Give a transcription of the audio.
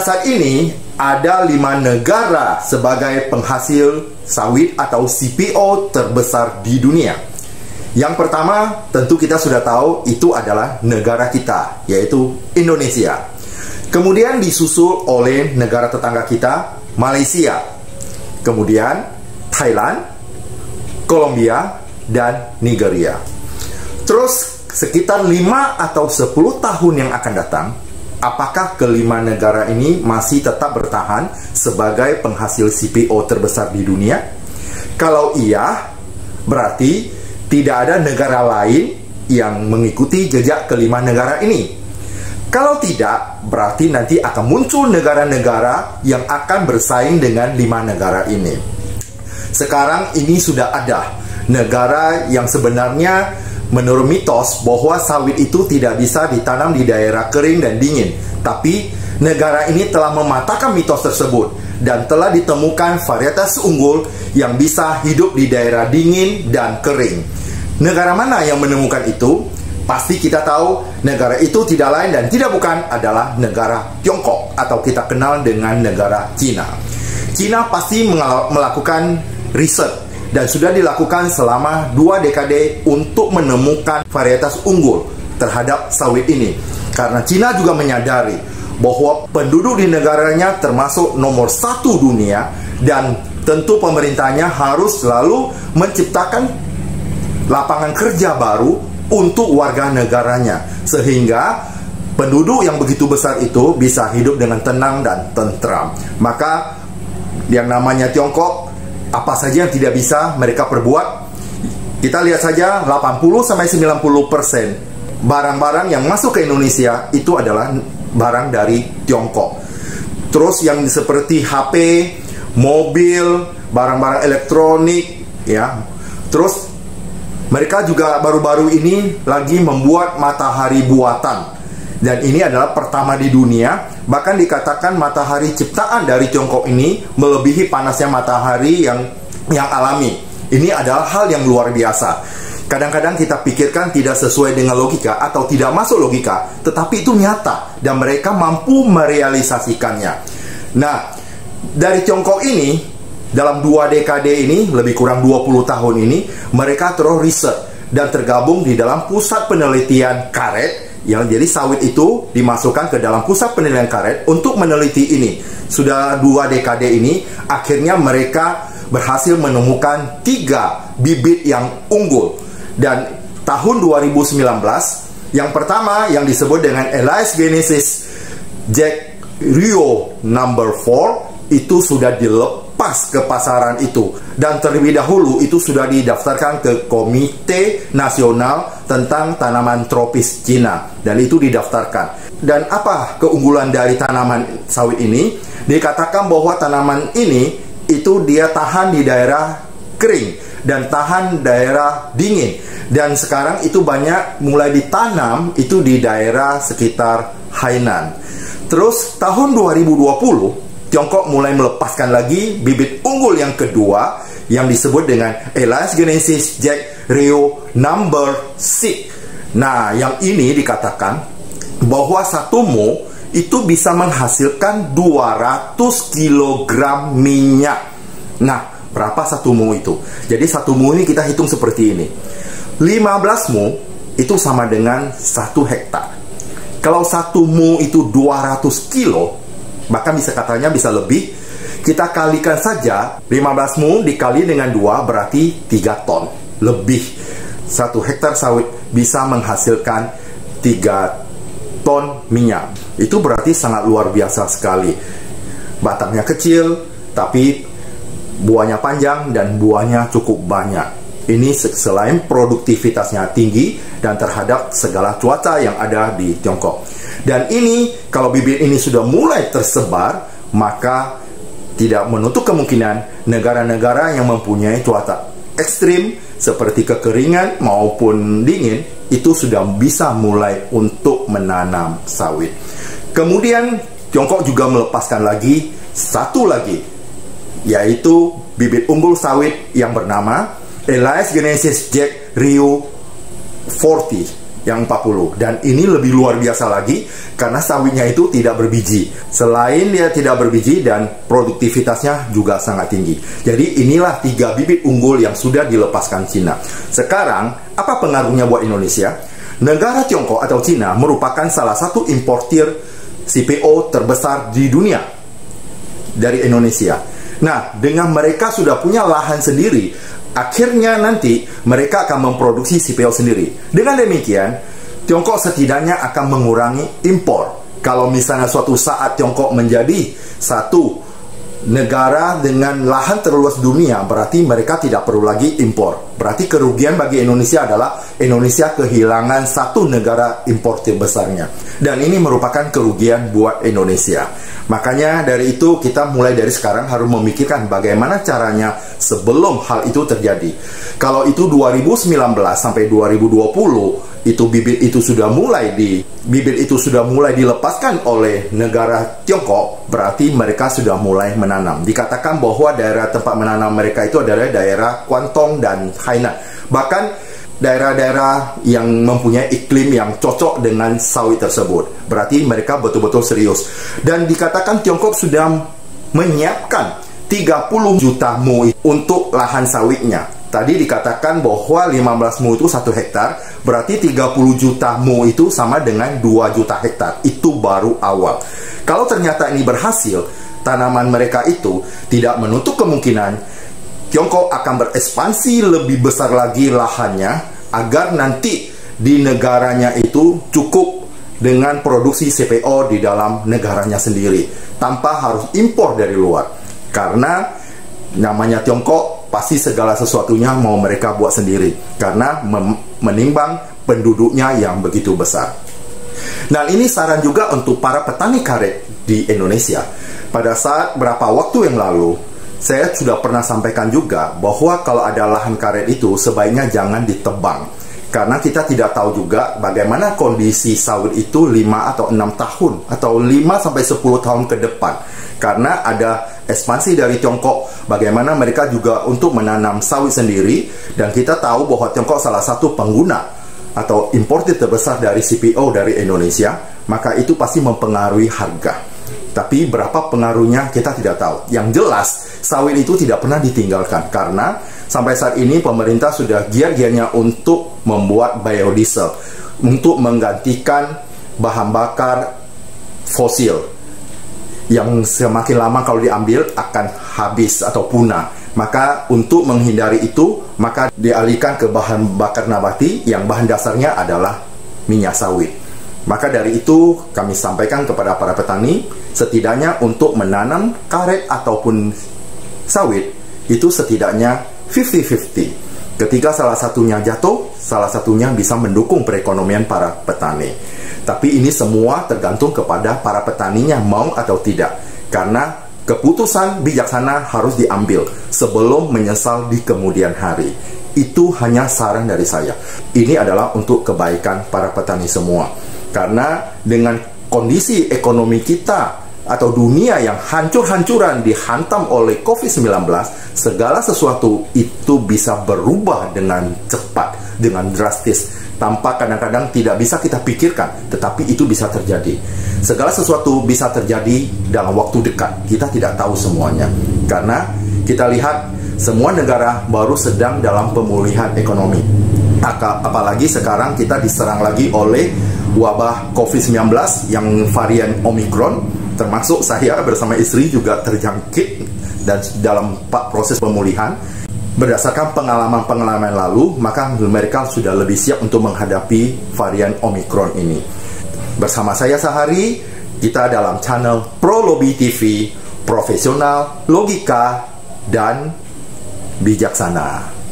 saat ini ada 5 negara sebagai penghasil sawit atau CPO terbesar di dunia. Yang pertama tentu kita sudah tahu itu adalah negara kita, yaitu Indonesia. Kemudian disusul oleh negara tetangga kita, Malaysia. Kemudian Thailand, Kolombia, dan Nigeria. Terus sekitar 5 atau 10 tahun yang akan datang, apakah kelima negara ini masih tetap bertahan sebagai penghasil CPO terbesar di dunia? Kalau iya, berarti tidak ada negara lain yang mengikuti jejak kelima negara ini. Kalau tidak, berarti nanti akan muncul negara-negara yang akan bersaing dengan 5 negara ini. Sekarang ini sudah ada negara yang sebenarnya menurut mitos bahwa sawit itu tidak bisa ditanam di daerah kering dan dingin. Tapi negara ini telah mematahkan mitos tersebut dan telah ditemukan varietas unggul yang bisa hidup di daerah dingin dan kering. Negara mana yang menemukan itu? Pasti kita tahu negara itu tidak lain dan tidak bukan adalah negara Tiongkok atau kita kenal dengan negara Cina. Cina pasti melakukan riset dan sudah dilakukan selama 2 dekade untuk menemukan varietas unggul terhadap sawit ini. Karena Cina juga menyadari bahwa penduduk di negaranya termasuk nomor 1 dunia dan tentu pemerintahnya harus selalu menciptakan lapangan kerja baru untuk warga negaranya sehingga penduduk yang begitu besar itu bisa hidup dengan tenang dan tentram. Maka yang namanya Tiongkok, apa saja yang tidak bisa mereka perbuat, kita lihat saja 80-90% barang-barang yang masuk ke Indonesia itu adalah barang dari Tiongkok. Terus yang seperti HP, mobil, barang-barang elektronik, ya. Terus mereka juga baru-baru ini lagi membuat matahari buatan. Dan ini adalah pertama di dunia. Bahkan dikatakan matahari ciptaan dari Tiongkok ini melebihi panasnya matahari yang alami. Ini adalah hal yang luar biasa. Kadang-kadang kita pikirkan tidak sesuai dengan logika atau tidak masuk logika, tetapi itu nyata dan mereka mampu merealisasikannya. Nah, dari Tiongkok ini dalam 2 dekade ini, lebih kurang 20 tahun ini, mereka terus riset dan tergabung di dalam pusat penelitian karet. Yang jadi sawit itu dimasukkan ke dalam pusat penelitian karet untuk meneliti ini. Sudah 2 dekade ini, akhirnya mereka berhasil menemukan 3 bibit yang unggul. Dan tahun 2019, yang pertama yang disebut dengan Elias Genesis Jack Rio number 4 itu sudah dilepas ke pasaran itu, dan terlebih dahulu itu sudah didaftarkan ke Komite Nasional tentang Tanaman Tropis Cina dan itu didaftarkan. Dan apa keunggulan dari tanaman sawit ini? Dikatakan bahwa tanaman ini itu dia tahan di daerah kering dan tahan daerah dingin, dan sekarang itu banyak mulai ditanam itu di daerah sekitar Hainan. Terus tahun 2020 Tiongkok mulai melepaskan lagi bibit unggul yang kedua yang disebut dengan Elias Genesis Jack Rio number 6. Nah, yang ini dikatakan bahwa 1 mo itu bisa menghasilkan 200 kg minyak. Nah, berapa 1 mo itu? Jadi 1 mo ini kita hitung seperti ini. 15 mo itu sama dengan 1 hektar. Kalau 1 mo itu 200 kilo, bahkan bisa katanya bisa lebih, kita kalikan saja 15 mu dikali dengan 2 berarti 3 ton lebih. 1 hektar sawit bisa menghasilkan 3 ton minyak. Itu berarti sangat luar biasa sekali. Batangnya kecil tapi buahnya panjang dan buahnya cukup banyak. Ini selain produktivitasnya tinggi dan terhadap segala cuaca yang ada di Tiongkok. Dan ini, kalau bibit ini sudah mulai tersebar, maka tidak menutup kemungkinan negara-negara yang mempunyai cuaca ekstrim seperti kekeringan maupun dingin itu sudah bisa mulai untuk menanam sawit. Kemudian Tiongkok juga melepaskan lagi 1 lagi, yaitu bibit unggul sawit yang bernama Elias Genesis Jack Rio 40. yang 40. Dan ini lebih luar biasa lagi karena sawitnya itu tidak berbiji. Selain dia tidak berbiji dan produktivitasnya juga sangat tinggi. Jadi inilah 3 bibit unggul yang sudah dilepaskan Cina. Sekarang apa pengaruhnya buat Indonesia? Negara Tiongkok atau Cina merupakan salah satu importir CPO terbesar di dunia dari Indonesia. Nah, dengan mereka sudah punya lahan sendiri, akhirnya nanti mereka akan memproduksi CPO sendiri. Dengan demikian, Tiongkok setidaknya akan mengurangi impor. Kalau misalnya suatu saat Tiongkok menjadi satu negara dengan lahan terluas dunia, berarti mereka tidak perlu lagi impor. Berarti kerugian bagi Indonesia adalah Indonesia kehilangan satu negara importir besarnya. Dan ini merupakan kerugian buat Indonesia. Makanya dari itu kita mulai dari sekarang harus memikirkan bagaimana caranya sebelum hal itu terjadi. Kalau itu 2019 sampai 2020 itu bibit itu sudah mulai dilepaskan oleh negara Tiongkok, berarti mereka sudah mulai menanam. Dikatakan bahwa daerah tempat menanam mereka itu adalah daerah Guangdong dan Hainan. Bahkan daerah-daerah yang mempunyai iklim yang cocok dengan sawit tersebut. Berarti mereka betul-betul serius. Dan dikatakan Tiongkok sudah menyiapkan 30 juta mu untuk lahan sawitnya. Tadi dikatakan bahwa 15 mu itu 1 hektar, berarti 30 juta mu itu sama dengan 2 juta hektar. Itu baru awal. Kalau ternyata ini berhasil, tanaman mereka itu tidak menutup kemungkinan Tiongkok akan berekspansi lebih besar lagi lahannya agar nanti di negaranya itu cukup dengan produksi CPO di dalam negaranya sendiri tanpa harus impor dari luar. Karena namanya Tiongkok, pasti segala sesuatunya mau mereka buat sendiri karena menimbang penduduknya yang begitu besar. Nah, ini saran juga untuk para petani karet di Indonesia. Pada saat beberapa waktu yang lalu, saya sudah pernah sampaikan juga bahwa kalau ada lahan karet itu sebaiknya jangan ditebang. Karena kita tidak tahu juga bagaimana kondisi sawit itu 5 atau 6 tahun atau 5 sampai 10 tahun ke depan. Karena ada ekspansi dari Tiongkok, bagaimana mereka juga untuk menanam sawit sendiri. Dan kita tahu bahwa Tiongkok salah satu pengguna atau importer terbesar dari CPO dari Indonesia, maka itu pasti mempengaruhi harga. Tapi berapa pengaruhnya kita tidak tahu. Yang jelas, sawit itu tidak pernah ditinggalkan. Karena sampai saat ini pemerintah sudah giat-giatnya untuk membuat biodiesel, untuk menggantikan bahan bakar fosil yang semakin lama kalau diambil akan habis atau punah. Maka untuk menghindari itu, maka dialihkan ke bahan bakar nabati yang bahan dasarnya adalah minyak sawit. Maka dari itu kami sampaikan kepada para petani, setidaknya untuk menanam karet ataupun sawit itu setidaknya 50-50. Ketika salah satunya jatuh, salah satunya bisa mendukung perekonomian para petani. Tapi ini semua tergantung kepada para petaninya mau atau tidak. Karena keputusan bijaksana harus diambil sebelum menyesal di kemudian hari. Itu hanya saran dari saya. Ini adalah untuk kebaikan para petani semua. Karena dengan kondisi ekonomi kita atau dunia yang hancur-hancuran dihantam oleh COVID-19, segala sesuatu itu bisa berubah dengan cepat, dengan drastis, tanpa kadang-kadang tidak bisa kita pikirkan, tetapi itu bisa terjadi. Segala sesuatu bisa terjadi dalam waktu dekat, kita tidak tahu semuanya. Karena kita lihat semua negara baru sedang dalam pemulihan ekonomi. Apalagi sekarang kita diserang lagi oleh wabah COVID-19 yang varian Omicron. Termasuk saya bersama istri juga terjangkit dan dalam proses pemulihan. Berdasarkan pengalaman-pengalaman lalu, maka mereka sudah lebih siap untuk menghadapi varian Omicron ini. Bersama saya Sahari, kita dalam channel Pro Lobby TV, profesional, logika, dan bijaksana.